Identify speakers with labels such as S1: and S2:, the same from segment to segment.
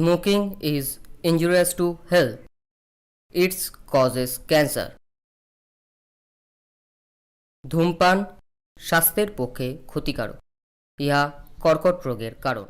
S1: Smoking is injurious to health. It causes cancer. ধূমপান স্বাস্থ্যের পক্ষে ক্ষতিকারক। ইহা কর্কট রোগের কারণ।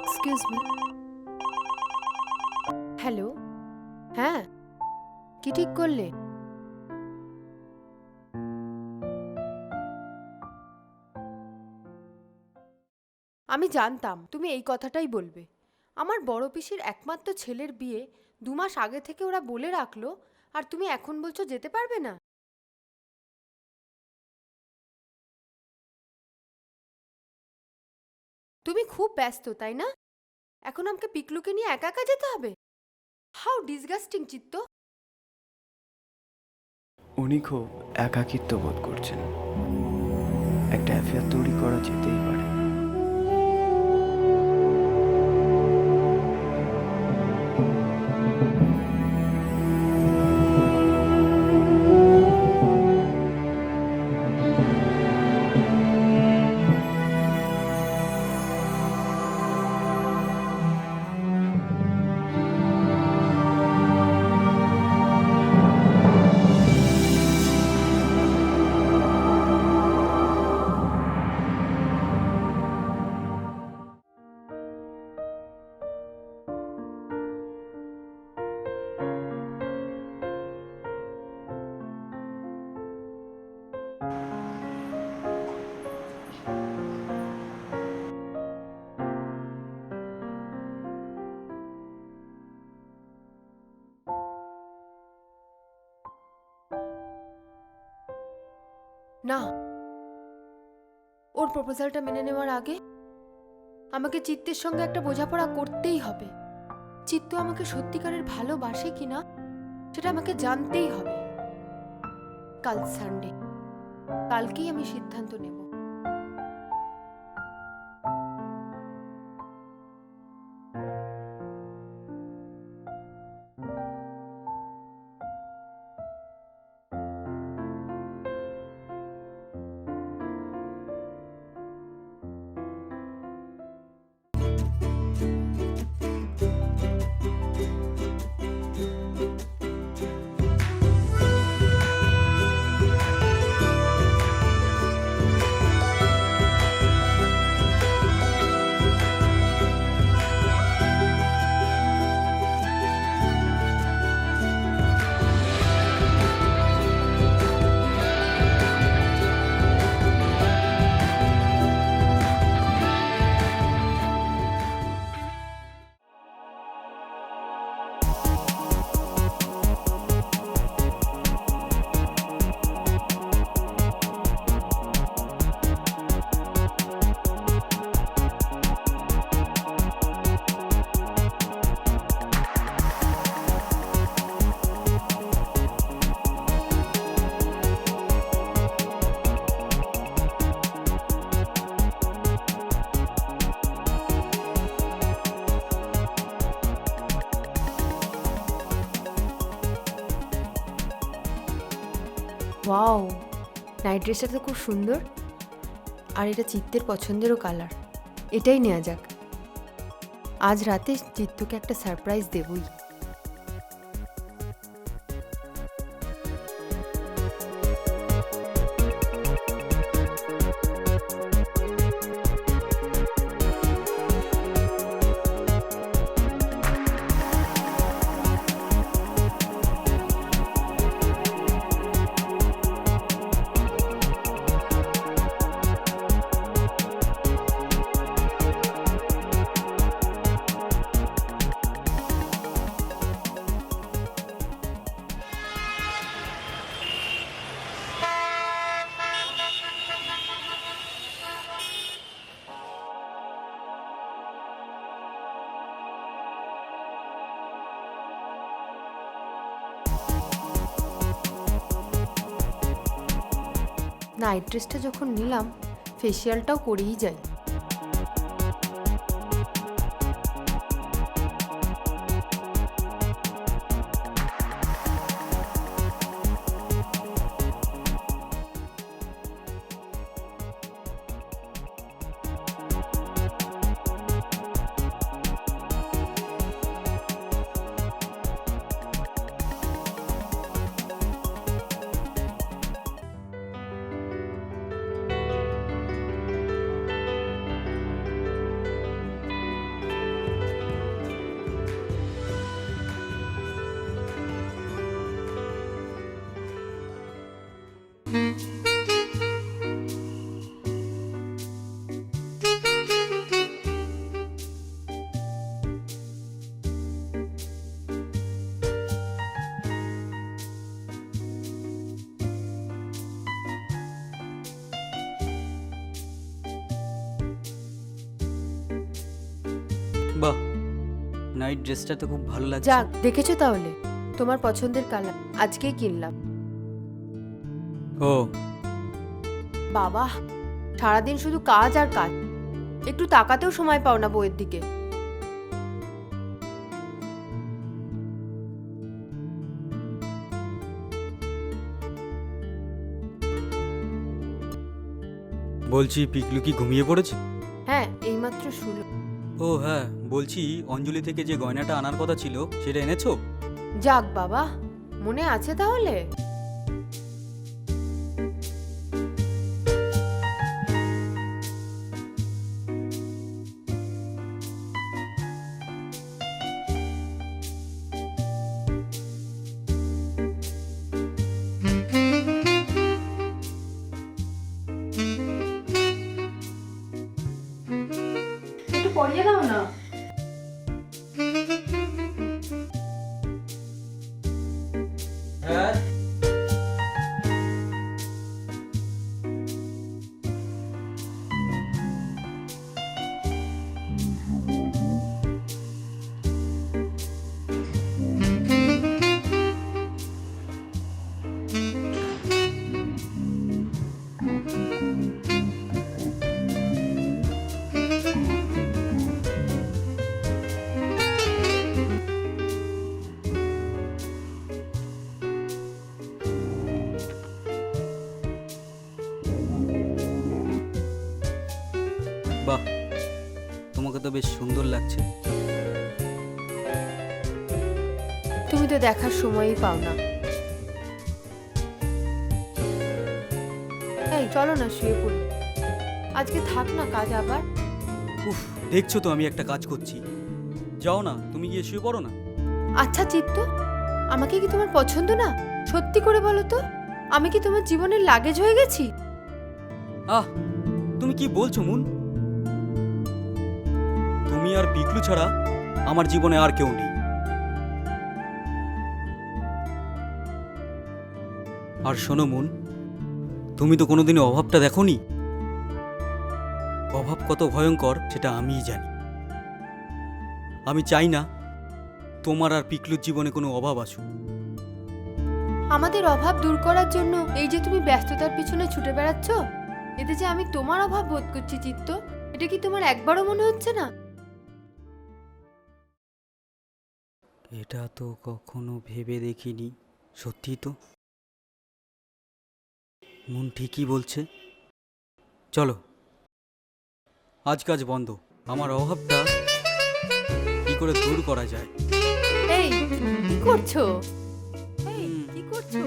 S2: Excuse me. হ্যালো, হ্যাঁ, কি ঠিক করলে? আমি জানতাম তুমি এই কথাটাই বলবে। আমার বড় পিসির একমাত্র ছেলের বিয়ে 2 মাস আগে থেকে ওরা বলে রাখলো, আর তুমি এখন বলছো যেতে পারবে না। তুমি খুব ব্যস্ত, তাই না? এখন আমাকে পিকলুকে নিয়ে একা একা যেতে হবে? হাউ ডিসগাস্টিং, চিত্ত।
S3: উনি খুব একাকিত্ব বোধ করছেন। একটা অ্যাফেয়ার তৈরি করা যেতেই পারে।
S2: না, ওর প্রপোজালটা মেনে নেওয়ার আগে আমাকে চিত্তের সঙ্গে একটা বোঝাপড়া করতেই হবে। চিত্ত আমাকে সত্যিকারের ভালোবাসে কিনা সেটা আমাকে জানতেই হবে। কাল সানডে, কালকেই আমি সিদ্ধান্ত নেব। ওয়াও, নাইট ড্রেসটা তো খুব সুন্দর, আর এটা চিত্তের পছন্দেরও কালার। এটাই নেওয়া যাক। আজ রাতে চিত্তকে একটা সারপ্রাইজ দেবই। নাইট ড্রেসটা যখন নিলাম ফেসিয়ালটাও করেই যাই।
S4: বাহ, নাইট ড্রেসটা তো খুব ভালো লাগছে।
S2: যাক, দেখেছো তাহলে তোমার পছন্দের কালার আজকেই কিনলাম।
S4: ও
S2: বাবা, সারাদিন শুধু কাজ আর কাজ, একটু তাকাতেও সময় পাও না বইয়ের দিকে।
S4: বলছি, পিকলু কি ঘুমিয়ে পড়েছে?
S2: হ্যাঁ, এইমাত্র শুরু।
S4: ও হ্যাঁ, বলছি অঞ্জলি থেকে যে গয়নাটা আনার কথা ছিল সেটা এনেছো?
S2: যাক বাবা, মনে আছে তাহলে। একটু পরিয়ে দাও না।
S4: হ্যাঁ। বাহ, তোমাকে তো বেশ সুন্দর লাগছে।
S2: তুমি তো দেখার সময়ই পাও না। এই চলো না, শুয়ে পড়ি। আজকে থাক না কাজ আবার।
S4: উফ, দেখছো তো আমি একটা কাজ করছি। যাও না, তুমি গিয়ে শুয়ে পড়ো না।
S2: আচ্ছা চিত্ত, আমাকে কি তোমার পছন্দ না? সত্যি করে বলো তো, আমি কি তোমার জীবনের লাগেজ হয়ে গেছি?
S4: আহ, তুমি কি বলছো মুন? তুমি আর পিকলু ছাড়া আমার জীবনে আর কেউ নেই। আর শোনো মুন, তুমি তো কোনোদিনও অভাবটা দেখোনি। অভাব কত ভয়ঙ্কর সেটা আমিই জানি। আমি চাই না তোমার আর পিকলুর জীবনে কোনো অভাব আসুক।
S2: আমাদের অভাব দূর করার জন্য এই যে তুমি ব্যস্ততার পিছনে ছুটে বেড়াচ্ছ, এতে যে আমি তোমার অভাব বোধ করছি চিত্ত, এটা কি তোমার একবারও মনে হচ্ছে না?
S4: এটা তো কখনো ভেবে দেখিনি। সত্যি তো, মন ঠিকই বলছে। চলো, আজ কাজ বন্ধ। আমার অভাবটা কি করে দূর করা যায়।
S2: এই কি করছো? এই কি করছো?